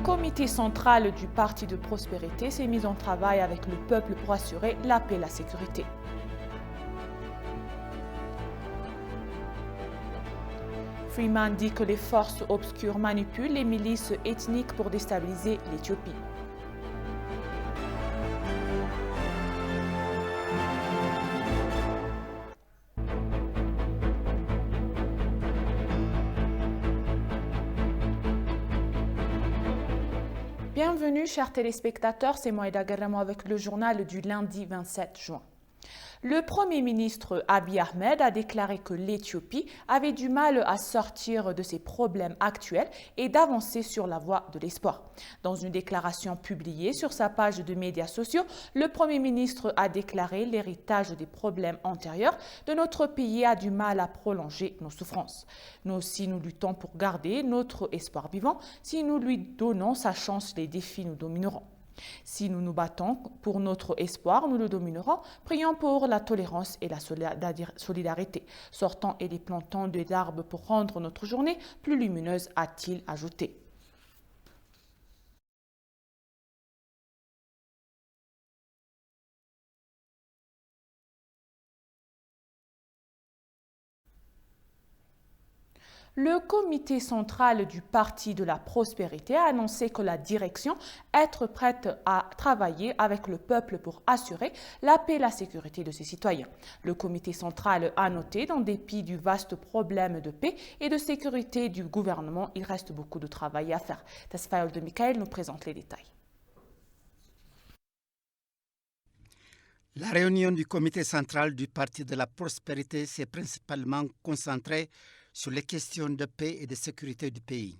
comité central du Parti de prospérité s'est mis en travail avec le peuple pour assurer la paix et la sécurité. Freeman dit que les forces obscures manipulent les milices ethniques pour déstabiliser l'Éthiopie. Bienvenue chers téléspectateurs, c'est Moïda Garamo avec le journal du lundi 27 juin. Le Premier ministre Abiy Ahmed a déclaré que l'Éthiopie avait du mal à sortir de ses problèmes actuels et d'avancer sur la voie de l'espoir. Dans une déclaration publiée sur sa page de médias sociaux, le Premier ministre a déclaré l'héritage des problèmes antérieurs de notre pays a du mal à prolonger nos souffrances. Nous aussi, nous luttons pour garder notre espoir vivant. Si nous lui donnons sa chance, les défis nous domineront. Si nous nous battons pour notre espoir, nous le dominerons. Prions pour la tolérance et la solidarité. Sortons et les plantons des arbres pour rendre notre journée plus lumineuse, a-t-il ajouté. Le comité central du Parti de la prospérité a annoncé que la direction est prête à travailler avec le peuple pour assurer la paix et la sécurité de ses citoyens. Le comité central a noté, qu'en dépit du vaste problème de paix et de sécurité du gouvernement, il reste beaucoup de travail à faire. Tasfaïol de Michael nous présente les détails. La réunion du comité central du Parti de la prospérité s'est principalement concentrée sur les questions de paix et de sécurité du pays.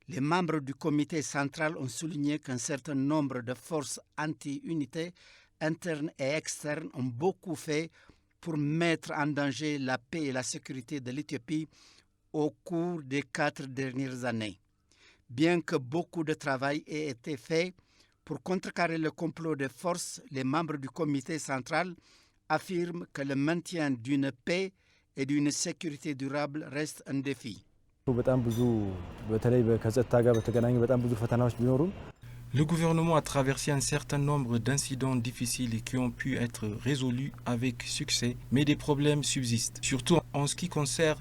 Les membres du comité central ont souligné qu'un certain nombre de forces anti-unité internes et externes ont beaucoup fait pour mettre en danger la paix et la sécurité de l'Éthiopie au cours des 4 dernières années. Bien que beaucoup de travail ait été fait pour contrecarrer le complot des forces, les membres du comité central affirment que le maintien d'une paix et d'une sécurité durable reste un défi. Le gouvernement a traversé un certain nombre d'incidents difficiles qui ont pu être résolus avec succès, mais des problèmes subsistent. Surtout en ce qui concerne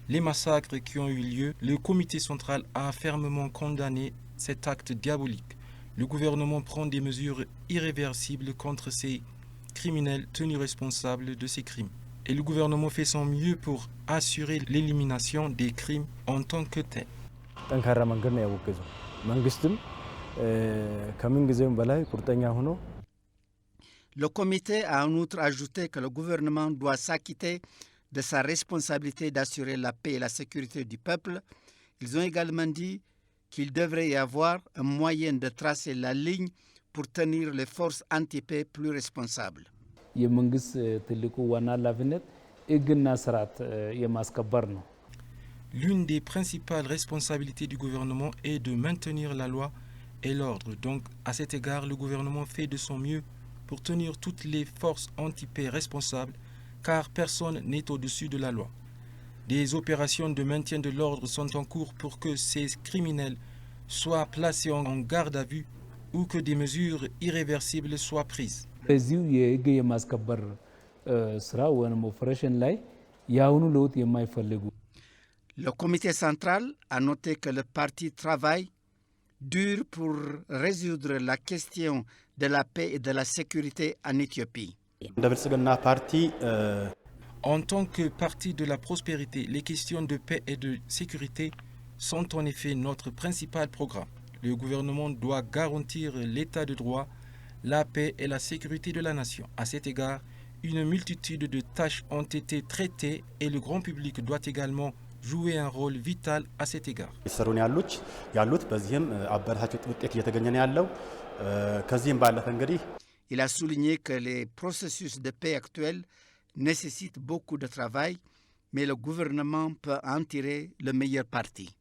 les massacres qui ont eu lieu, le comité central a fermement condamné cet acte diabolique. Le gouvernement prend des mesures irréversibles contre ces criminels tenus responsables de ces crimes. Et le gouvernement fait son mieux pour assurer l'élimination des crimes en tant que tels. Le comité a en outre ajouté que le gouvernement doit s'acquitter de sa responsabilité d'assurer la paix et la sécurité du peuple. Ils ont également dit qu'il devrait y avoir un moyen de tracer la ligne pour tenir les forces anti-paix plus responsables. L'une des principales responsabilités du gouvernement est de maintenir la loi et l'ordre. Donc, à cet égard, le gouvernement fait de son mieux pour tenir toutes les forces anti-paix responsables, car personne n'est au-dessus de la loi. Des opérations de maintien de l'ordre sont en cours pour que ces criminels soient placés en garde à vue ou que des mesures irréversibles soient prises. Le comité central a noté que le parti travaille dur pour résoudre la question de la paix et de la sécurité en Éthiopie. En tant que parti de la prospérité, les questions de paix et de sécurité sont en effet notre principal programme. Le gouvernement doit garantir l'état de droit, la paix et la sécurité de la nation. À cet égard, une multitude de tâches ont été traitées et le grand public doit également jouer un rôle vital à cet égard. Il a souligné que les processus de paix actuels nécessitent beaucoup de travail, mais le gouvernement peut en tirer le meilleur parti.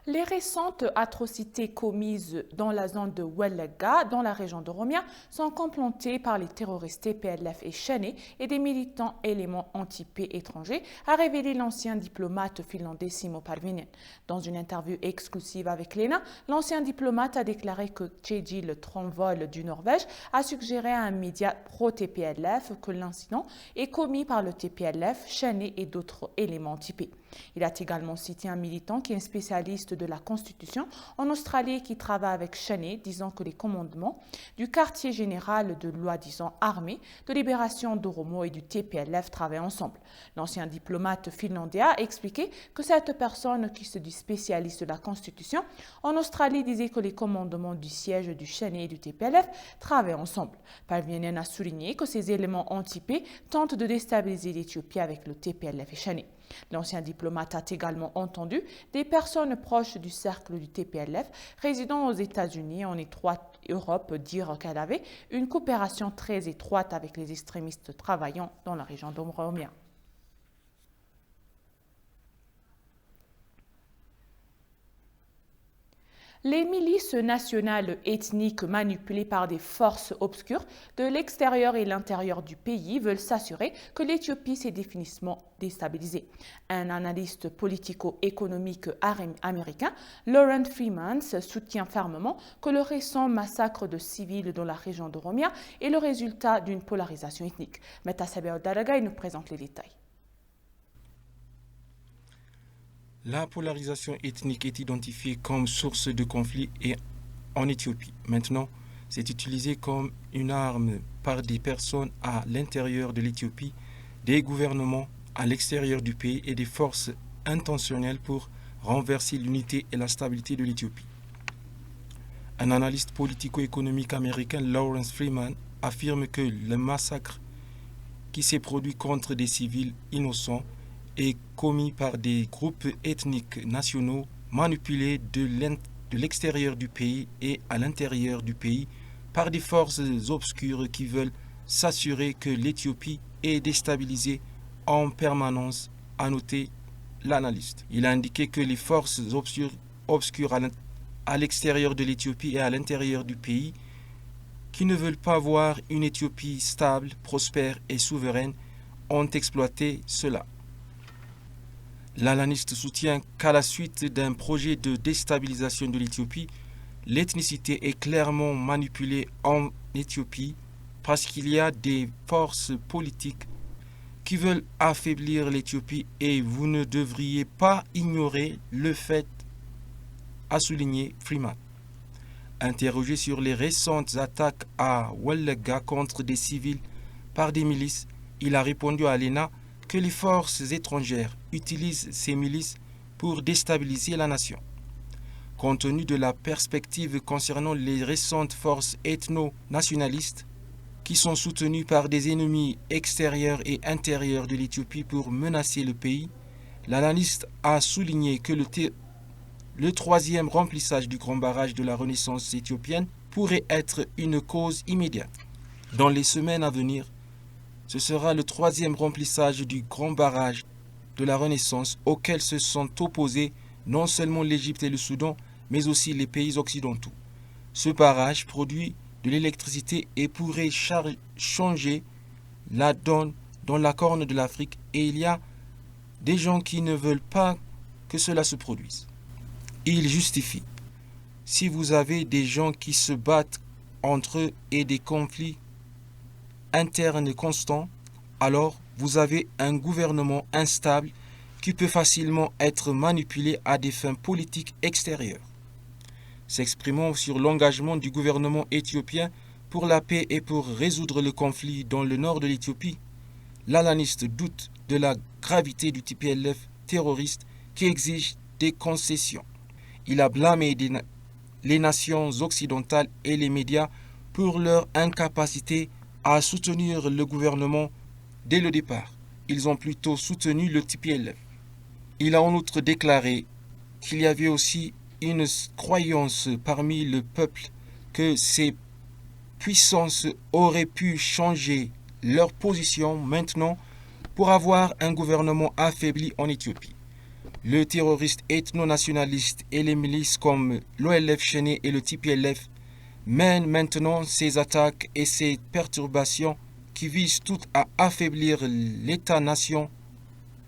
Les récentes atrocités commises dans la zone de Welega, dans la région d'Oromia, sont complotées par les terroristes TPLF et Chane et des militants éléments anti-paix étrangers, a révélé l'ancien diplomate finlandais Simo Parvinen. Dans une interview exclusive avec l'ENA, l'ancien diplomate a déclaré que Kjetil Tronvoll du Norvège a suggéré à un média pro-TPLF que l'incident est commis par le TPLF, Chane et d'autres éléments anti-paix. Il a également cité un militant qui est un spécialiste de la Constitution en Australie qui travaille avec Chane, disant que les commandements du quartier général de l'Oi-disant armée de libération d'Oromo et du TPLF travaillent ensemble. L'ancien diplomate finlandais a expliqué que cette personne qui se dit spécialiste de la Constitution en Australie disait que les commandements du siège du Chane et du TPLF travaillent ensemble. Parvinen a souligné que ces éléments anti-paix tentent de déstabiliser l'Éthiopie avec le TPLF et Chane. L'ancien diplomate a également entendu des personnes proches du cercle du TPLF résidant aux États-Unis en étroite Europe dire qu'elle avait une coopération très étroite avec les extrémistes travaillant dans la région d'Oromia. Les milices nationales ethniques manipulées par des forces obscures de l'extérieur et l'intérieur du pays veulent s'assurer que l'Éthiopie s'est définitivement déstabilisée. Un analyste politico-économique américain, Lawrence Freeman, soutient fermement que le récent massacre de civils dans la région d'Oromia est le résultat d'une polarisation ethnique. Meta Sabeo Daraga nous présente les détails. La polarisation ethnique est identifiée comme source de conflit en Éthiopie. Maintenant, c'est utilisé comme une arme par des personnes à l'intérieur de l'Éthiopie, des gouvernements à l'extérieur du pays et des forces intentionnelles pour renverser l'unité et la stabilité de l'Éthiopie. Un analyste politico-économique américain, Lawrence Freeman, affirme que le massacre qui s'est produit contre des civils innocents est commis par des groupes ethniques nationaux manipulés de l'extérieur du pays et à l'intérieur du pays par des forces obscures qui veulent s'assurer que l'Éthiopie est déstabilisée en permanence, a noté l'analyste. Il a indiqué que les forces obscures à l'extérieur de l'Éthiopie et à l'intérieur du pays qui ne veulent pas voir une Éthiopie stable, prospère et souveraine ont exploité cela. L'analyste soutient qu'à la suite d'un projet de déstabilisation de l'Éthiopie, l'ethnicité est clairement manipulée en Éthiopie parce qu'il y a des forces politiques qui veulent affaiblir l'Éthiopie et vous ne devriez pas ignorer le fait, a souligné Freeman. Interrogé sur les récentes attaques à Welega contre des civils par des milices, il a répondu à l'ENA que les forces étrangères utilisent ces milices pour déstabiliser la nation. Compte tenu de la perspective concernant les récentes forces ethno-nationalistes qui sont soutenues par des ennemis extérieurs et intérieurs de l'Éthiopie pour menacer le pays, l'analyste a souligné que le troisième remplissage du grand barrage de la Renaissance éthiopienne pourrait être une cause immédiate. Dans les semaines à venir, ce sera le troisième remplissage du grand barrage de la Renaissance auquel se sont opposés non seulement l'Égypte et le Soudan, mais aussi les pays occidentaux. Ce barrage produit de l'électricité et pourrait changer la donne dans la corne de l'Afrique et il y a des gens qui ne veulent pas que cela se produise. Il justifie. Si vous avez des gens qui se battent entre eux et des conflits interne constant, alors vous avez un gouvernement instable qui peut facilement être manipulé à des fins politiques extérieures. S'exprimant sur l'engagement du gouvernement éthiopien pour la paix et pour résoudre le conflit dans le nord de l'Éthiopie, l'analyste doute de la gravité du TPLF terroriste qui exige des concessions. Il a blâmé les nations occidentales et les médias pour leur incapacité à soutenir le gouvernement dès le départ. Ils ont plutôt soutenu le TPLF. Il a en outre déclaré qu'il y avait aussi une croyance parmi le peuple que ces puissances auraient pu changer leur position maintenant pour avoir un gouvernement affaibli en Éthiopie. Le terroriste ethno-nationaliste et les milices comme l'OLF Chéné et le TPLF mènent maintenant ces attaques et ces perturbations qui visent toutes à affaiblir l'État-nation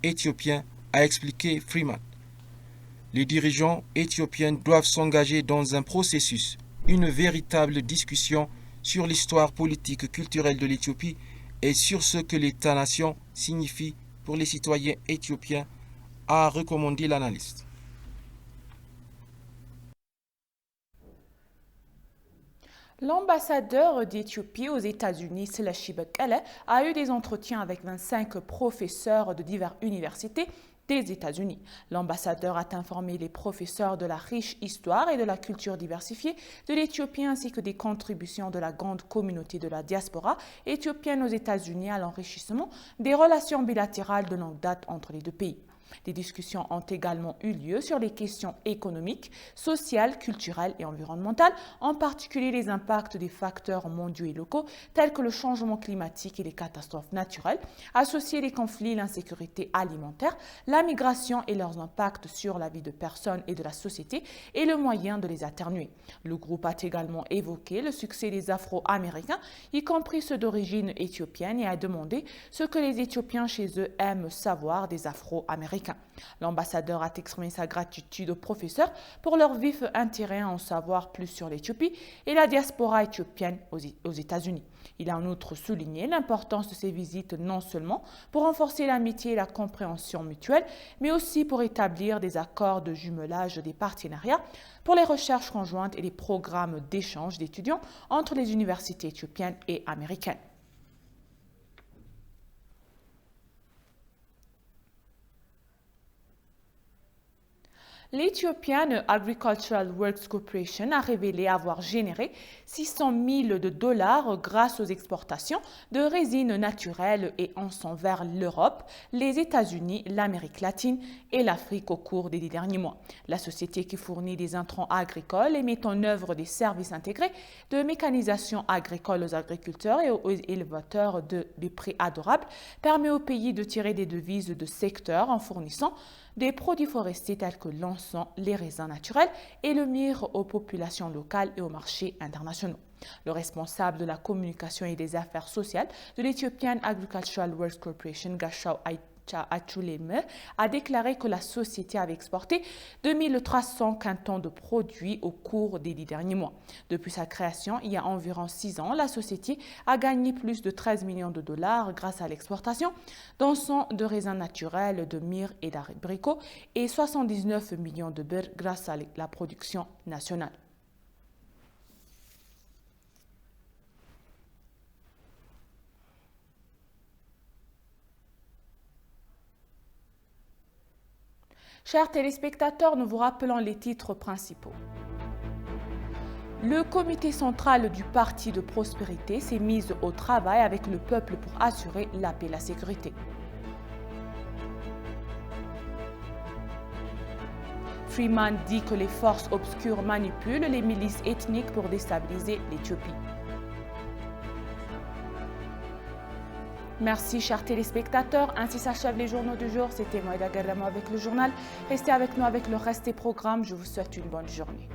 éthiopien, a expliqué Freeman. Les dirigeants éthiopiens doivent s'engager dans un processus, une véritable discussion sur l'histoire politique culturelle de l'Éthiopie et sur ce que l'État-nation signifie pour les citoyens éthiopiens, a recommandé l'analyste. L'ambassadeur d'Éthiopie aux États-Unis, Selashi Bekele, a eu des entretiens avec 25 professeurs de diverses universités des États-Unis. L'ambassadeur a informé les professeurs de la riche histoire et de la culture diversifiée de l'Éthiopie ainsi que des contributions de la grande communauté de la diaspora éthiopienne aux États-Unis à l'enrichissement des relations bilatérales de longue date entre les deux pays. Des discussions ont également eu lieu sur les questions économiques, sociales, culturelles et environnementales, en particulier les impacts des facteurs mondiaux et locaux tels que le changement climatique et les catastrophes naturelles, associés les conflits, l'insécurité alimentaire, la migration et leurs impacts sur la vie de personnes et de la société et le moyen de les atténuer. Le groupe a également évoqué le succès des Afro-Américains, y compris ceux d'origine éthiopienne, et a demandé ce que les Éthiopiens chez eux aiment savoir des Afro-Américains. L'ambassadeur a exprimé sa gratitude aux professeurs pour leur vif intérêt à en savoir plus sur l'Éthiopie et la diaspora éthiopienne aux États-Unis. Il a en outre souligné l'importance de ces visites non seulement pour renforcer l'amitié et la compréhension mutuelle, mais aussi pour établir des accords de jumelage des partenariats pour les recherches conjointes et les programmes d'échange d'étudiants entre les universités éthiopiennes et américaines. L'Ethiopian Agricultural Works Corporation a révélé avoir généré 600 000 $ grâce aux exportations de résines naturelles et encens vers l'Europe, les États-Unis, l'Amérique latine et l'Afrique au cours des 10 derniers mois. La société qui fournit des intrants agricoles et met en œuvre des services intégrés de mécanisation agricole aux agriculteurs et aux élevateurs des prix adorables permet au pays de tirer des devises de secteurs en fournissant des produits forestiers tels que l'encens, les raisins naturels et le myrrhe aux populations locales et aux marchés internationaux. Le responsable de la communication et des affaires sociales de l'Ethiopian Agricultural Works Corporation, Gashau Achuleme, a déclaré que la société avait exporté 2300 cantons de produits au cours des 10 derniers mois. Depuis sa création, il y a environ 6 ans, la société a gagné plus de 13 millions de $ grâce à l'exportation d'encens, de raisins naturels, de myrrhe et d'abricots et 79 millions de birr grâce à la production nationale. Chers téléspectateurs, nous vous rappelons les titres principaux. Le comité central du Parti de prospérité s'est mis au travail avec le peuple pour assurer la paix et la sécurité. Freeman dit que les forces obscures manipulent les milices ethniques pour déstabiliser l'Éthiopie. Merci, chers téléspectateurs. Ainsi s'achèvent les journaux du jour. C'était Moïda Garramo avec le journal. Restez avec nous avec le reste des programmes. Je vous souhaite une bonne journée.